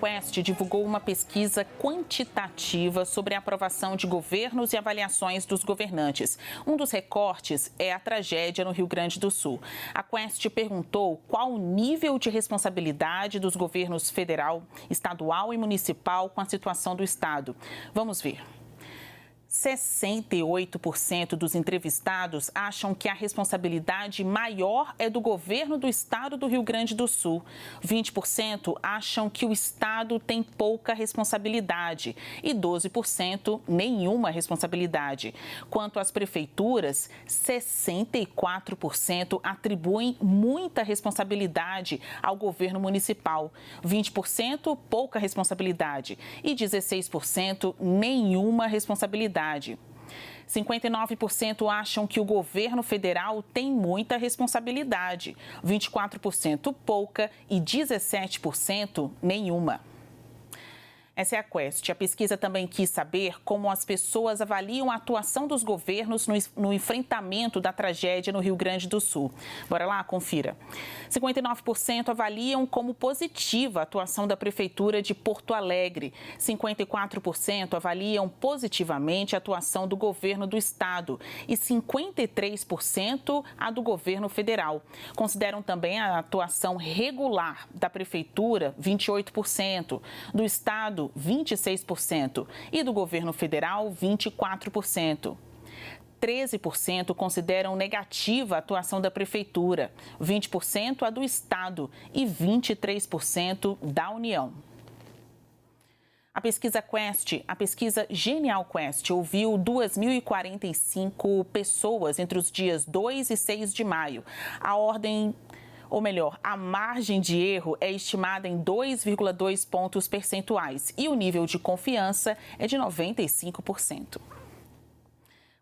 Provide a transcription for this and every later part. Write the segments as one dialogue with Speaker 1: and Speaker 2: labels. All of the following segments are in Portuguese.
Speaker 1: Quest divulgou uma pesquisa quantitativa sobre a aprovação de governos e avaliações dos governantes. Um dos recortes é a tragédia no Rio Grande do Sul. A Quest perguntou qual o nível de responsabilidade dos governos federal, estadual e municipal com a situação do estado. Vamos ver. 68% dos entrevistados acham que a responsabilidade maior é do governo do estado do Rio Grande do Sul. 20% acham que o estado tem pouca responsabilidade e 12% nenhuma responsabilidade. Quanto às prefeituras, 64% atribuem muita responsabilidade ao governo municipal. 20% pouca responsabilidade e 16% nenhuma responsabilidade. 59% acham que o governo federal tem muita responsabilidade, 24% pouca e 17% nenhuma. Essa é a Quest. A pesquisa também quis saber como as pessoas avaliam a atuação dos governos no enfrentamento da tragédia no Rio Grande do Sul. Bora lá, confira. 59% avaliam como positiva a atuação da Prefeitura de Porto Alegre. 54% avaliam positivamente a atuação do governo do estado e 53% a do governo federal. Consideram também a atuação regular da Prefeitura, 28%, do estado, 26% e do governo federal, 24%. 13% consideram negativa a atuação da Prefeitura, 20% a do Estado e 23% da União. A pesquisa Quest, a pesquisa Genial Quest, ouviu 2.045 pessoas entre os dias 2 e 6 de maio. A margem de erro é estimada em 2,2 pontos percentuais e o nível de confiança é de 95%.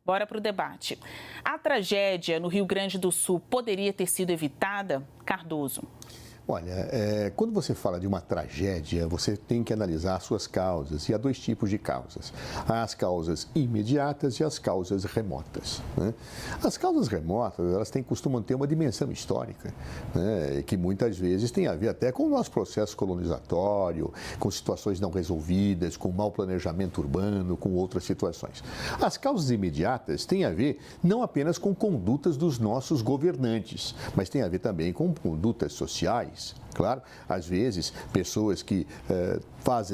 Speaker 1: Bora para o debate. A tragédia no Rio Grande do Sul poderia ter sido evitada? Cardoso.
Speaker 2: Olha, quando você fala de uma tragédia, você tem que analisar as suas causas. E há dois tipos de causas. Há as causas imediatas e as causas remotas, né? As causas remotas, elas costumam ter uma dimensão histórica, né? Que muitas vezes tem a ver até com o nosso processo colonizatório, com situações não resolvidas, com mau planejamento urbano, com outras situações. As causas imediatas têm a ver não apenas com condutas dos nossos governantes, mas tem a ver também com condutas sociais. Claro, às vezes, pessoas que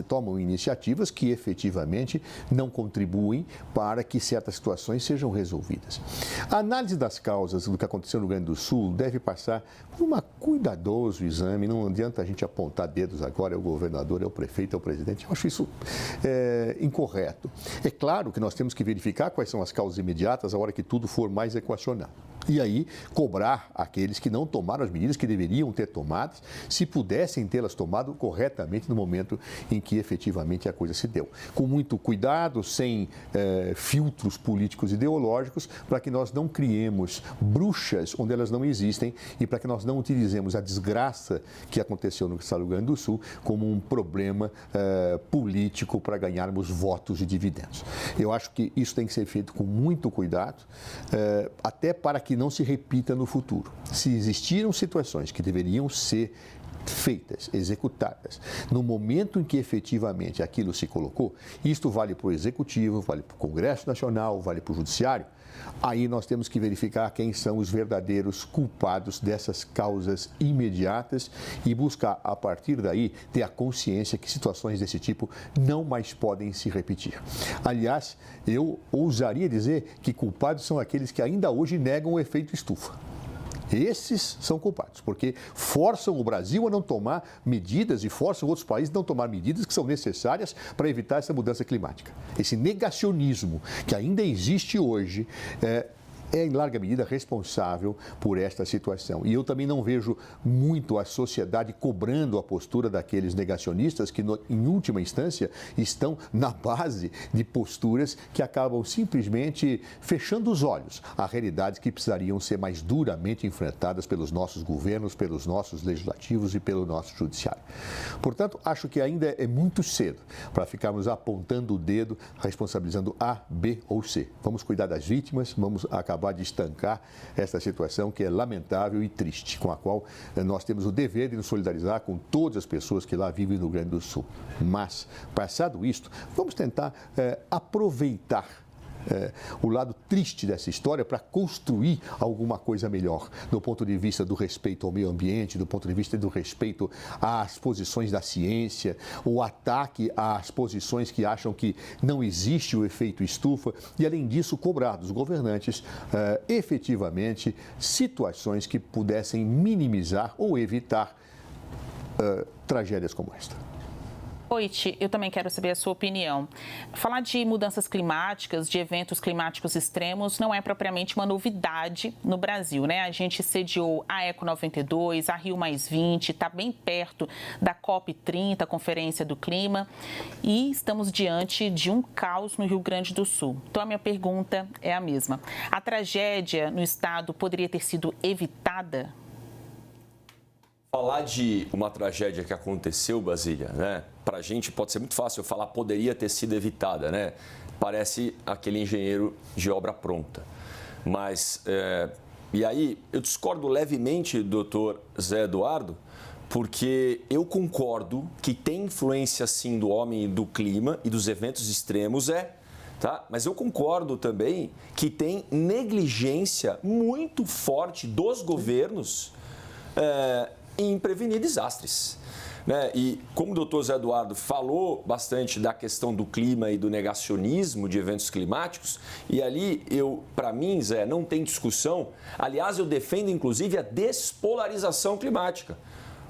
Speaker 2: tomam iniciativas que efetivamente não contribuem para que certas situações sejam resolvidas. A análise das causas do que aconteceu no Rio Grande do Sul deve passar por um cuidadoso exame. Não adianta a gente apontar dedos agora, é o governador, é o prefeito, é o presidente. Eu acho isso incorreto. É claro que nós temos que verificar quais são as causas imediatas a hora que tudo for mais equacionado. E aí, cobrar aqueles que não tomaram as medidas que deveriam ter tomadas, se pudessem tê-las tomado corretamente no momento em que efetivamente a coisa se deu. Com muito cuidado, sem filtros políticos e ideológicos, para que nós não criemos bruxas onde elas não existem e para que nós não utilizemos a desgraça que aconteceu no estado do Rio Grande do Sul como um problema político para ganharmos votos e dividendos. Eu acho que isso tem que ser feito com muito cuidado, até para que não se repita no futuro. Se existiram situações que deveriam ser feitas, executadas, no momento em que efetivamente aquilo se colocou, isto vale para o Executivo, vale para o Congresso Nacional, vale para o Judiciário, aí nós temos que verificar quem são os verdadeiros culpados dessas causas imediatas e buscar, a partir daí, ter a consciência que situações desse tipo não mais podem se repetir. Aliás, eu ousaria dizer que culpados são aqueles que ainda hoje negam o efeito estufa. Esses são culpados, porque forçam o Brasil a não tomar medidas e forçam outros países a não tomar medidas que são necessárias para evitar essa mudança climática. Esse negacionismo que ainda existe hoje é, em larga medida, responsável por esta situação. E eu também não vejo muito a sociedade cobrando a postura daqueles negacionistas que, em última instância, estão na base de posturas que acabam simplesmente fechando os olhos a realidades que precisariam ser mais duramente enfrentadas pelos nossos governos, pelos nossos legislativos e pelo nosso judiciário. Portanto, acho que ainda é muito cedo para ficarmos apontando o dedo, responsabilizando A, B ou C. Vamos cuidar das vítimas, vamos acabar acabar de estancar essa situação que é lamentável e triste, com a qual nós temos o dever de nos solidarizar com todas as pessoas que lá vivem no Rio Grande do Sul. Mas, passado isto, vamos tentar aproveitar o lado triste dessa história para construir alguma coisa melhor, do ponto de vista do respeito ao meio ambiente, do ponto de vista do respeito às posições da ciência, o ataque às posições que acham que não existe o efeito estufa e, além disso, cobrar dos governantes efetivamente situações que pudessem minimizar ou evitar tragédias como esta.
Speaker 1: Oiti, eu também quero saber a sua opinião. Falar de mudanças climáticas, de eventos climáticos extremos, não é propriamente uma novidade no Brasil, né? A gente sediou a Eco 92, a Rio+20, está bem perto da COP30, a Conferência do Clima, e estamos diante de um caos no Rio Grande do Sul. Então, a minha pergunta é a mesma. A tragédia no estado poderia ter sido evitada?
Speaker 3: Falar de uma tragédia que aconteceu, Basília, né? Para a gente pode ser muito fácil falar poderia ter sido evitada, né? Parece aquele engenheiro de obra pronta. Mas, e aí, eu discordo levemente do doutor Zé Eduardo, porque eu concordo que tem influência, sim, do homem e do clima e dos eventos extremos, tá? Mas eu concordo também que tem negligência muito forte dos governos em prevenir desastres. Né? E como o doutor Zé Eduardo falou bastante da questão do clima e do negacionismo de eventos climáticos, e ali, para mim, Zé, não tem discussão. Aliás, eu defendo, inclusive, a despolarização climática.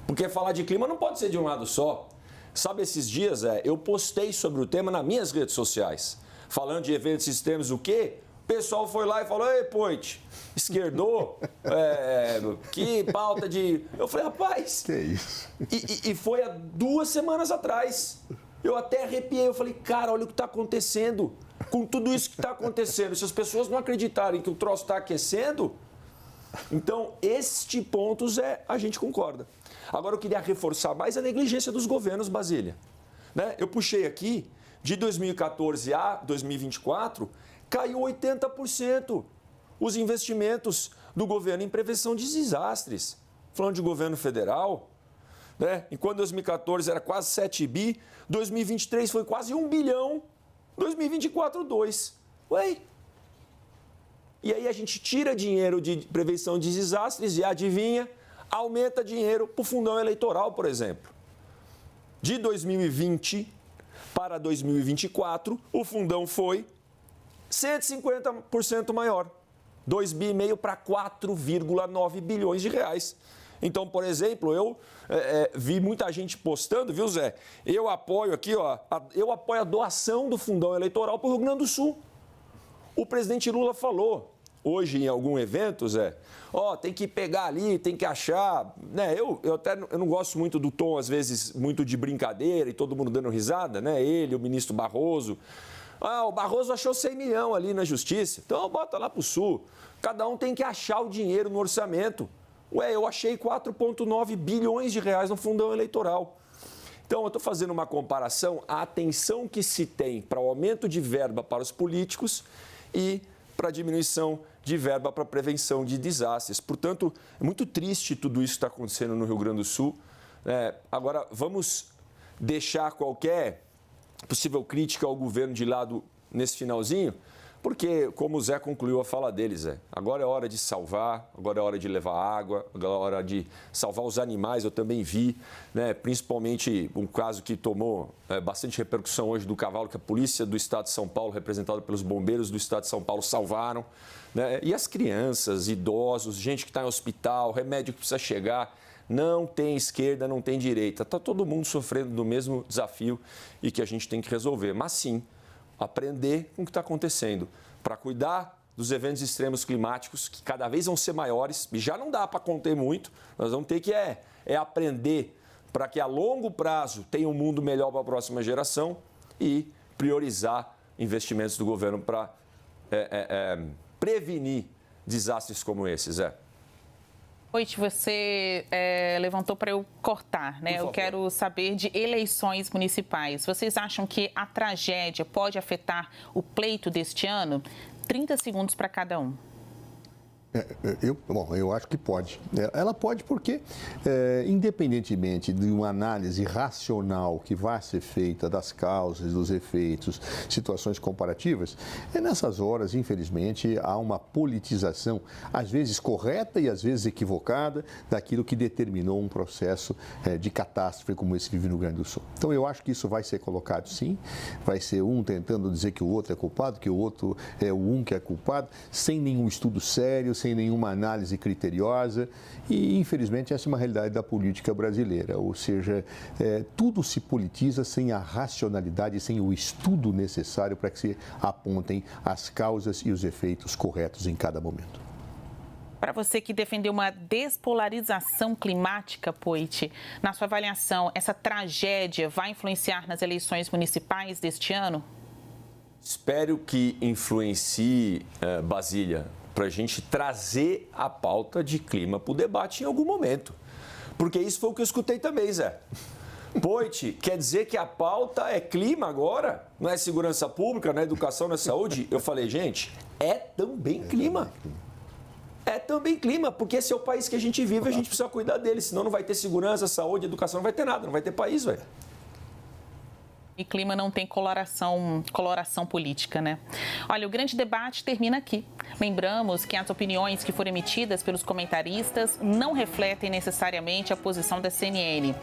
Speaker 3: Porque falar de clima não pode ser de um lado só. Sabe, esses dias, eu postei sobre o tema nas minhas redes sociais, falando de eventos extremos, o quê? O pessoal foi lá e falou, ei, Poit, esquerdou, que pauta de... Eu falei, rapaz...
Speaker 2: Que isso?
Speaker 3: E foi há 2 semanas atrás. Eu até arrepiei, eu falei, cara, olha o que está acontecendo. Com tudo isso que está acontecendo, se as pessoas não acreditarem que o troço está aquecendo, então, este ponto, Zé, a gente concorda. Agora, eu queria reforçar mais a negligência dos governos, Basília. Né? Eu puxei aqui, de 2014 a 2024... caiu 80% os investimentos do governo em prevenção de desastres. Falando de governo federal, né? Enquanto 2014 era quase 7 bi, 2023 foi quase 1 bilhão, 2024, 2. Ué? E aí a gente tira dinheiro de prevenção de desastres e, adivinha, aumenta dinheiro para o fundão eleitoral, por exemplo. De 2020 para 2024, o fundão foi 150% maior, 2,5 bi para 4,9 bilhões de reais. Então, por exemplo, eu vi muita gente postando, viu, Zé? Eu apoio aqui, eu apoio a doação do fundão eleitoral para o Rio Grande do Sul. O presidente Lula falou hoje em algum evento, Zé, tem que pegar ali, tem que achar, né? Eu não gosto muito do tom, às vezes, muito de brincadeira e todo mundo dando risada, né? Ele, o ministro Barroso. O Barroso achou 100 milhões ali na justiça, então bota lá para o Sul. Cada um tem que achar o dinheiro no orçamento. Eu achei 4,9 bilhões de reais no fundão eleitoral. Então, eu estou fazendo uma comparação à atenção que se tem para o aumento de verba para os políticos e para a diminuição de verba para a prevenção de desastres. Portanto, é muito triste tudo isso que está acontecendo no Rio Grande do Sul. Agora, vamos deixar qualquer possível crítica ao governo de lado nesse finalzinho, porque, como o Zé concluiu a fala dele, Zé, agora é hora de salvar, agora é hora de levar água, agora é hora de salvar os animais. Eu também vi, né, principalmente um caso que tomou bastante repercussão hoje do cavalo que a polícia do estado de São Paulo, representada pelos bombeiros do estado de São Paulo, salvaram. Né? E as crianças, idosos, gente que está em hospital, remédio que precisa chegar. Não tem esquerda, não tem direita. Está todo mundo sofrendo do mesmo desafio e que a gente tem que resolver. Mas sim, aprender com o que está acontecendo para cuidar dos eventos extremos climáticos que cada vez vão ser maiores e já não dá para conter muito. Nós vamos ter que aprender para que a longo prazo tenha um mundo melhor para a próxima geração e priorizar investimentos do governo para prevenir desastres como esses.
Speaker 1: Oiti, você levantou para eu cortar, né? Eu quero saber de eleições municipais. Vocês acham que a tragédia pode afetar o pleito deste ano? 30 segundos para cada um.
Speaker 2: Eu acho que pode. Ela pode porque, independentemente de uma análise racional que vá ser feita das causas, dos efeitos, situações comparativas, nessas horas, infelizmente, há uma politização, às vezes correta e às vezes equivocada, daquilo que determinou um processo de catástrofe como esse que vive no Rio Grande do Sul. Então, eu acho que isso vai ser colocado, sim, vai ser um tentando dizer que o outro é culpado, que o outro é o um que é culpado, sem nenhum estudo sério, sem nenhuma análise criteriosa e, infelizmente, essa é uma realidade da política brasileira, ou seja, tudo se politiza sem a racionalidade, sem o estudo necessário para que se apontem as causas e os efeitos corretos em cada momento.
Speaker 1: Para você que defendeu uma despolarização climática, Poit, na sua avaliação, essa tragédia vai influenciar nas eleições municipais deste ano?
Speaker 3: Espero que influencie, Basília, para a gente trazer a pauta de clima para o debate em algum momento. Porque isso foi o que eu escutei também, Zé. Poit, quer dizer que a pauta é clima agora? Não é segurança pública, não é educação, não é saúde? Eu falei, gente, é também clima. É também clima, porque esse é o país que a gente vive, a gente precisa cuidar dele, senão não vai ter segurança, saúde, educação, não vai ter nada, não vai ter país, velho.
Speaker 1: E clima não tem coloração política, né? Olha, o grande debate termina aqui. Lembramos que as opiniões que foram emitidas pelos comentaristas não refletem necessariamente a posição da CNN.